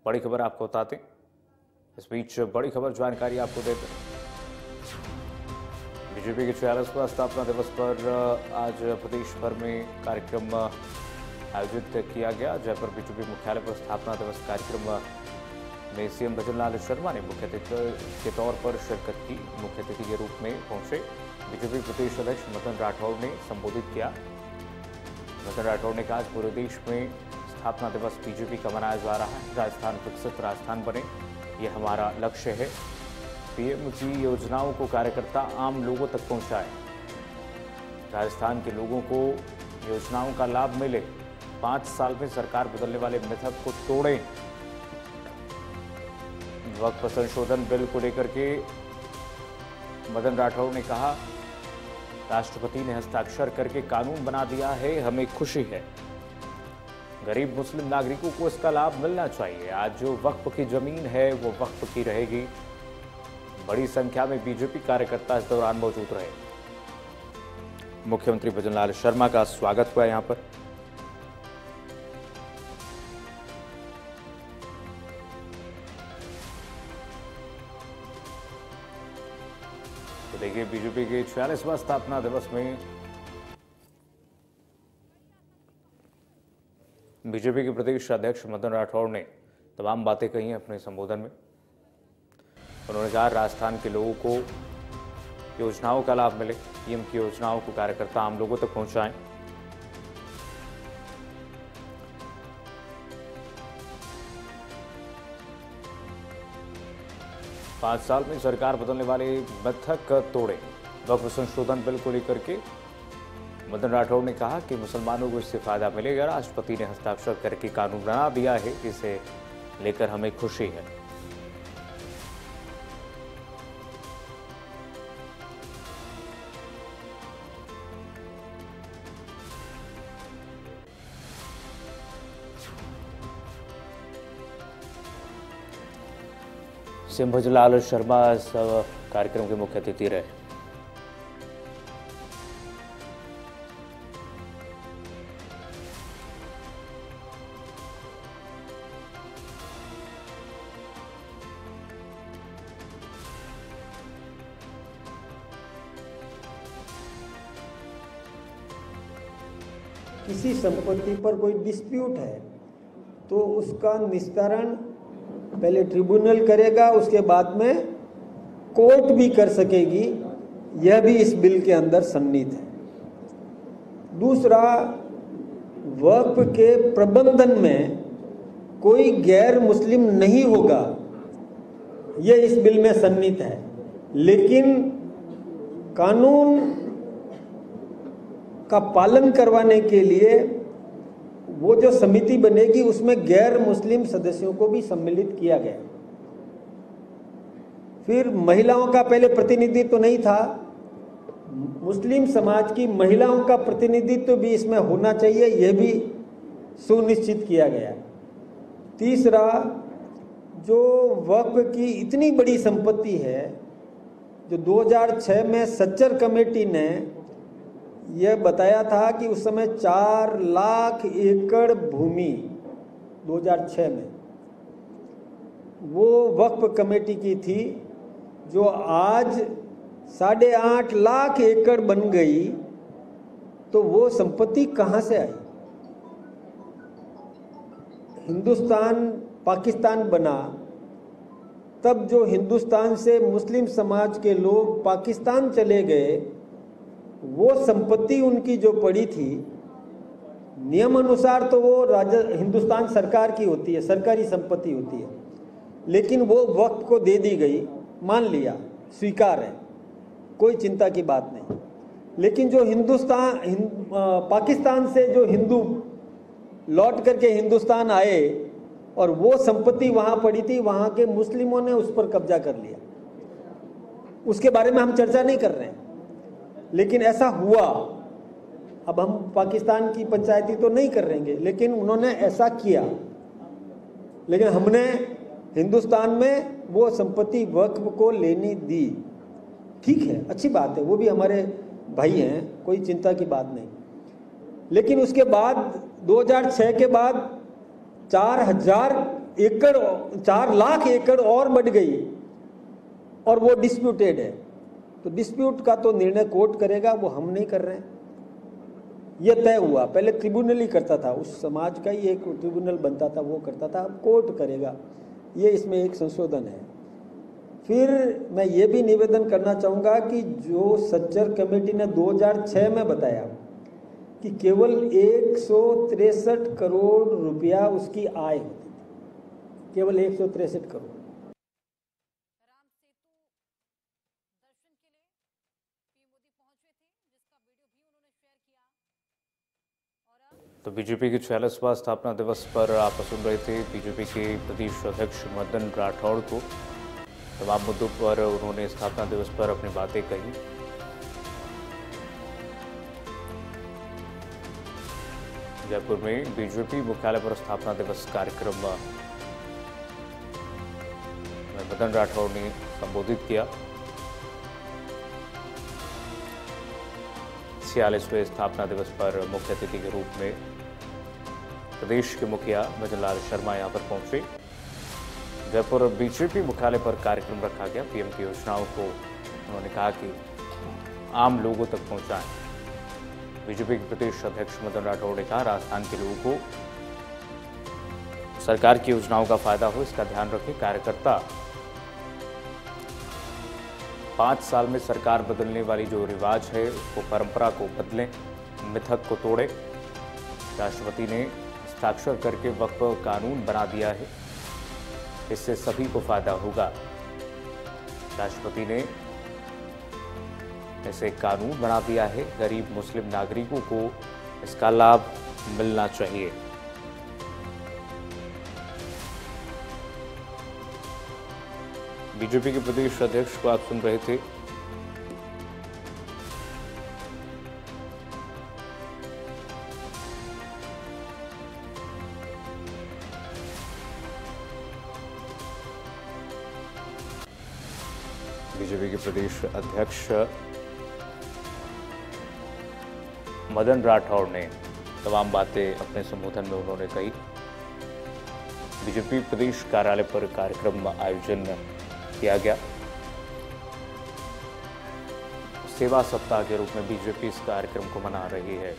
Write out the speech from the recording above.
बड़ी खबर आपको बताते हैं। इस बीच बड़ी खबर जानकारी आपको देते हैं। बीजेपी के 46वां स्थापना दिवस पर आज प्रदेश भर में कार्यक्रम आयोजित किया गया। जयपुर बीजेपी मुख्यालय पर स्थापना दिवस कार्यक्रम में सीएम भजनलाल शर्मा ने मुख्य अतिथि के तौर पर शिरकत की। मुख्य अतिथि के रूप में पहुंचे बीजेपी प्रदेश अध्यक्ष मदन राठौड़ ने संबोधित किया। मदन राठौड़ ने कहा कि पूरे देश में स्थापना दिवस बीजेपी का मनाया जा रहा है। राजस्थान विकसित राजस्थान बने, ये हमारा लक्ष्य है। पीएम की योजनाओं को कार्यकर्ता आम लोगों तक पहुंचाए, राजस्थान के लोगों को योजनाओं का लाभ मिले। 5 साल में सरकार बदलने वाले मेथड को तोड़ें। वक्फ संशोधन बिल को लेकर के मदन राठौड़ ने कहा, राष्ट्रपति ने हस्ताक्षर करके कानून बना दिया है, हमें खुशी है। गरीब मुस्लिम नागरिकों को इसका लाभ मिलना चाहिए। आज जो वक्फ की जमीन है वो वक्फ की रहेगी। बड़ी संख्या में बीजेपी कार्यकर्ता इस दौरान मौजूद रहे। मुख्यमंत्री भजनलाल शर्मा का स्वागत हुआ यहां पर। तो देखिए, बीजेपी के 46वां स्थापना दिवस में बीजेपी के प्रदेश अध्यक्ष मदन राठौड़ ने तमाम बातें कही हैं अपने संबोधन में। उन्होंने कहा, राजस्थान के लोगों को योजनाओं का लाभ मिले, पीएम की योजनाओं को कार्यकर्ता आम लोगों तक पहुंचाएं। पांच साल में सरकार बदलने वाले मेथड तोड़े। वक्फ संशोधन बिल को लेकर के मदन राठौड़ ने कहा कि मुसलमानों को इससे फायदा मिलेगा। राष्ट्रपति ने हस्ताक्षर करके कानून बना दिया है, जिसे लेकर हमें खुशी है। सीएम भजनलाल शर्मा इस कार्यक्रम के मुख्य अतिथि रहे। किसी संपत्ति पर कोई डिस्प्यूट है तो उसका निस्तारण पहले ट्रिब्यूनल करेगा, उसके बाद में कोर्ट भी कर सकेगी। यह भी इस बिल के अंदर सन्निहित है। दूसरा, वक्फ के प्रबंधन में कोई गैर मुस्लिम नहीं होगा, यह इस बिल में सन्निहित है। लेकिन कानून का पालन करवाने के लिए वो जो समिति बनेगी उसमें गैर मुस्लिम सदस्यों को भी सम्मिलित किया गया। फिर महिलाओं का पहले प्रतिनिधित्व तो नहीं था, मुस्लिम समाज की महिलाओं का प्रतिनिधित्व भी इसमें होना चाहिए, यह भी सुनिश्चित किया गया। तीसरा, जो वक्फ की इतनी बड़ी संपत्ति है, जो 2006 में सच्चर कमेटी ने यह बताया था कि उस समय 4 लाख एकड़ भूमि 2006 में वो वक्फ कमेटी की थी, जो आज 8.5 लाख एकड़ बन गई। तो वो संपत्ति कहाँ से आई? हिंदुस्तान पाकिस्तान बना तब जो हिंदुस्तान से मुस्लिम समाज के लोग पाकिस्तान चले गए, वो संपत्ति उनकी जो पड़ी थी, नियम अनुसार तो वो हिंदुस्तान सरकार की होती है, सरकारी संपत्ति होती है, लेकिन वो वक्त को दे दी गई। मान लिया, स्वीकार है, कोई चिंता की बात नहीं। लेकिन जो पाकिस्तान से जो हिंदू लौट करके हिंदुस्तान आए और वो संपत्ति वहां पड़ी थी, वहां के मुस्लिमों ने उस पर कब्जा कर लिया। उसके बारे में हम चर्चा नहीं कर रहे हैं, लेकिन ऐसा हुआ। अब हम पाकिस्तान की पंचायती तो नहीं कर रहेंगे, लेकिन उन्होंने ऐसा किया। लेकिन हमने हिंदुस्तान में वो संपत्ति वक्फ को लेने दी। ठीक है, अच्छी बात है, वो भी हमारे भाई हैं, कोई चिंता की बात नहीं। लेकिन उसके बाद 2006 के बाद 4000 एकड़ 4 लाख एकड़ और बढ़ गई और वो डिस्प्यूटेड है, तो डिस्प्यूट का तो निर्णय कोर्ट करेगा, वो हम नहीं कर रहे हैं। ये तय हुआ, पहले ट्रिब्यूनल ही करता था, उस समाज का ही एक ट्रिब्यूनल बनता था, वो करता था, अब कोर्ट करेगा। ये इसमें एक संशोधन है। फिर मैं ये भी निवेदन करना चाहूँगा कि जो सज्जर कमेटी ने 2006 में बताया कि केवल 163 करोड़ रुपया उसकी आय होती थी, केवल 163 करोड़। तो बीजेपी के 46वां स्थापना दिवस पर आप सुन रहे थे बीजेपी के प्रदेश अध्यक्ष मदन राठौड़ को। तमाम मुद्दों पर उन्होंने स्थापना दिवस पर अपनी बातें कही। जयपुर में बीजेपी मुख्यालय पर स्थापना दिवस कार्यक्रम में मदन राठौड़ ने संबोधित किया। 46वें स्थापना दिवस पर मुख्य अतिथि के रूप में प्रदेश के मुखिया भजन लाल शर्मा यहां पर पहुंचे। जयपुर बीजेपी मुख्यालय पर कार्यक्रम रखा गया। पीएम की योजनाओं को उन्होंने कहा कि आम लोगों तक पहुंचाएं। बीजेपी के प्रदेश अध्यक्ष मदन राठौड़ ने कहा, राजस्थान के लोगों को सरकार की योजनाओं का फायदा हो, इसका ध्यान रखें। कार्यकर्ता 5 साल में सरकार बदलने वाली जो रिवाज है उसको, परंपरा को बदलें, मिथक को तोड़ें। राष्ट्रपति ने हस्ताक्षर करके वक्फ कानून बना दिया है, इससे सभी को फायदा होगा। राष्ट्रपति ने ऐसे कानून बना दिया है, गरीब मुस्लिम नागरिकों को इसका लाभ मिलना चाहिए। बीजेपी के प्रदेश अध्यक्ष को आप सुन रहे थे। बीजेपी के प्रदेश अध्यक्ष मदन राठौड़ ने तमाम बातें अपने संबोधन में उन्होंने कही। बीजेपी प्रदेश कार्यालय पर कार्यक्रम आयोजन किया गया। सेवा सप्ताह के रूप में बीजेपी इस कार्यक्रम को मना रही है।